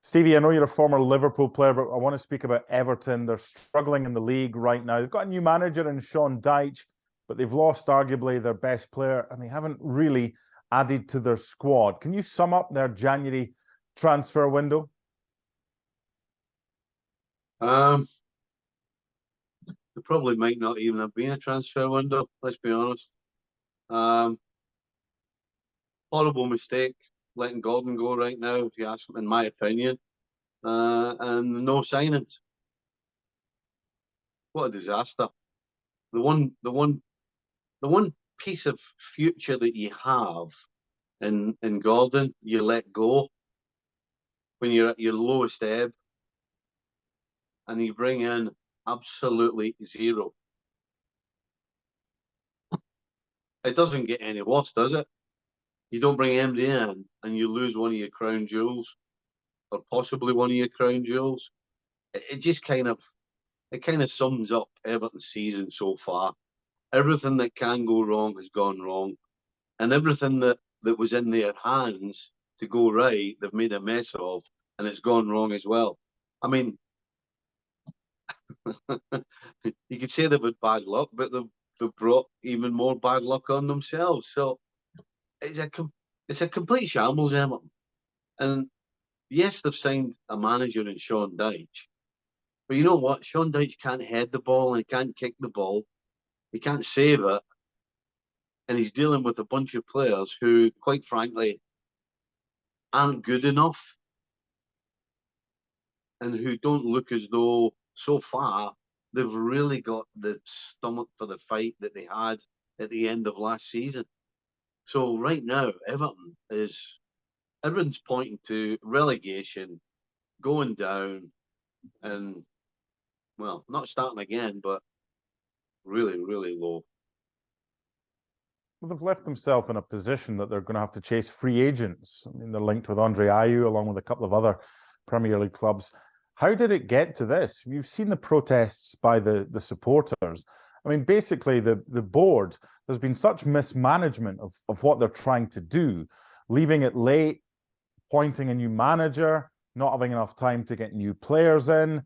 Stevie, I know you're a former Liverpool player, but I want to speak about Everton. They're struggling in the league right now. They've got a new manager in Sean Dyche, but they've lost arguably their best player, and they haven't really added to their squad. Can you sum up their January transfer window? There probably might not even have been a transfer window, let's be honest. Horrible mistake letting Gordon go right now, if you ask me, in my opinion. And no signings. What a disaster. The one piece of future that you have in Gordon, you let go when you're at your lowest ebb, and you bring in absolutely zero. It doesn't get any worse, does it? You don't bring MD in and you lose one of your crown jewels, or possibly one of your crown jewels. It just kind of sums up Everton's season so far. Everything that can go wrong has gone wrong, and everything that was in their hands to go right, they've made a mess of, and it's gone wrong as well. I mean, you could say they've had bad luck, but they've brought even more bad luck on themselves. So it's a complete shambles, Everton. And yes, they've signed a manager in Sean Dyche, but you know what? Sean Dyche can't head the ball, and he can't kick the ball, he can't save it, and he's dealing with a bunch of players who, quite frankly, aren't good enough, and who don't look as though, so far, they've really got the stomach for the fight that they had at the end of last season. So right now, everyone's pointing to relegation, going down, and, well, not starting again, but really, really low. Well, they've left themselves in a position that they're going to have to chase free agents. I mean, they're linked with Andre Ayew, along with a couple of other Premier League clubs. How did it get to this? You've seen the protests by the supporters. I mean, basically, the board, there's been such mismanagement of what they're trying to do, leaving it late, appointing a new manager, not having enough time to get new players in,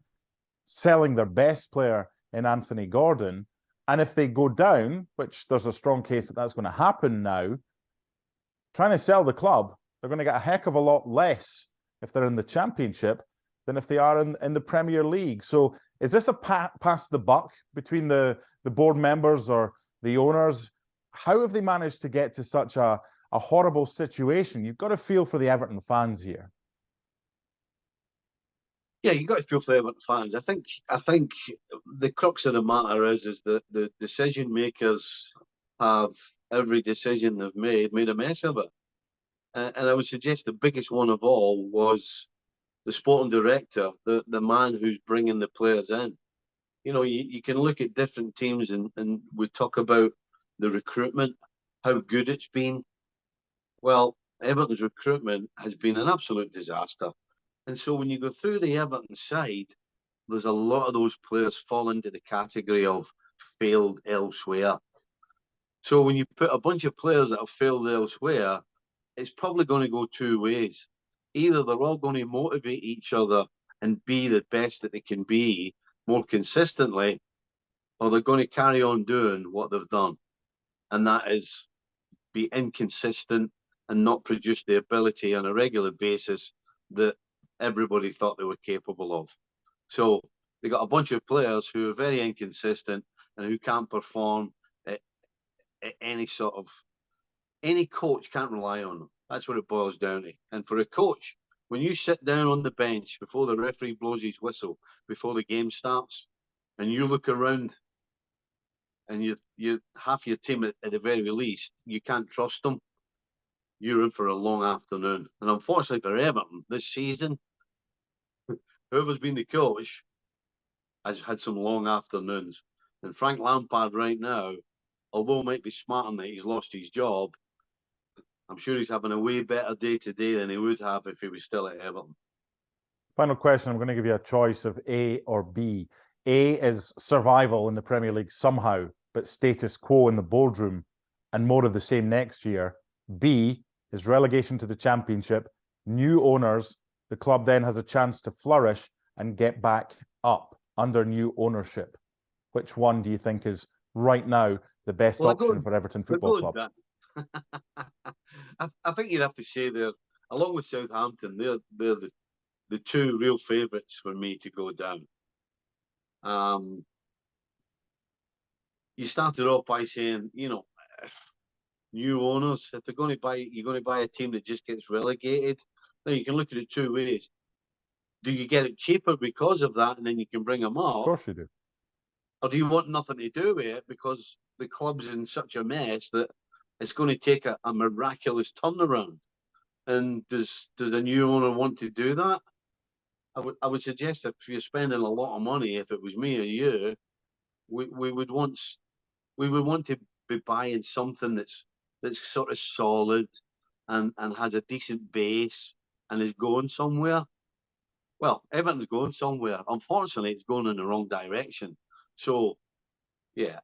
selling their best player in Anthony Gordon. And if they go down, which there's a strong case that that's going to happen now, trying to sell the club, they're going to get a heck of a lot less if they're in the Championship than if they are in the Premier League. So is this a pass the buck between the board members or the owners? How have they managed to get to such a horrible situation? You've got to feel for the Everton fans here. Yeah, you got to feel for Everton fans. I think the crux of the matter is that the decision makers have, every decision they've made a mess of it. And I would suggest the biggest one of all was the sporting director, the man who's bringing the players in. You know, you can look at different teams and we talk about the recruitment, how good it's been. Well, Everton's recruitment has been an absolute disaster. And so when you go through the Everton side, there's a lot of those players fall into the category of failed elsewhere. So when you put a bunch of players that have failed elsewhere, it's probably going to go two ways. Either they're all going to motivate each other and be the best that they can be more consistently, or they're going to carry on doing what they've done. And that is be inconsistent and not produce the ability on a regular basis that everybody thought they were capable of. So they got a bunch of players who are very inconsistent and who can't perform at any sort of, any coach can't rely on them. That's what it boils down to. And for a coach, when you sit down on the bench before the referee blows his whistle, before the game starts, and you look around and you half your team at the very least, you can't trust them, you're in for a long afternoon. And unfortunately for Everton this season, whoever's been the coach has had some long afternoons. And Frank Lampard right now, although might be smarting that he's lost his job, I'm sure he's having a way better day today than he would have if he was still at Everton. Final question. I'm going to give you a choice of A or B. A is survival in the Premier League somehow, but status quo in the boardroom and more of the same next year. B is relegation to the Championship, new owners, the club then has a chance to flourish and get back up under new ownership. Which one do you think is right now the best option for Everton Football Club? I think you'd have to say they're, along with Southampton, they're the two real favourites for me to go down. You started off by saying, you know, new owners. If they're going to buy, you're going to buy a team that just gets relegated. Now you can look at it two ways. Do you get it cheaper because of that, and then you can bring them up? Of course you do. Or do you want nothing to do with it because the club's in such a mess that it's going to take a miraculous turnaround? And does a new owner want to do that? I would suggest that if you're spending a lot of money, if it was me or you, we would want to be buying something that's sort of solid and has a decent base and is going somewhere. Well, Everton's going somewhere. Unfortunately, it's going in the wrong direction. So, yeah,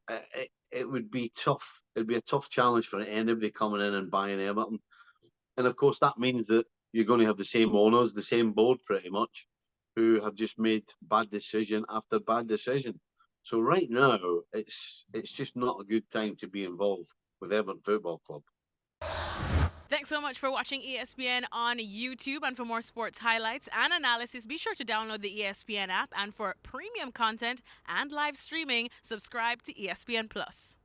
it would be tough. It'd be a tough challenge for anybody coming in and buying Everton. And of course, that means that you're going to have the same owners, the same board pretty much, who have just made bad decision after bad decision. So right now, it's just not a good time to be involved with Everton Football Club. Thanks so much for watching ESPN on YouTube. And for more sports highlights and analysis, be sure to download the ESPN app. And for premium content and live streaming, subscribe to ESPN Plus.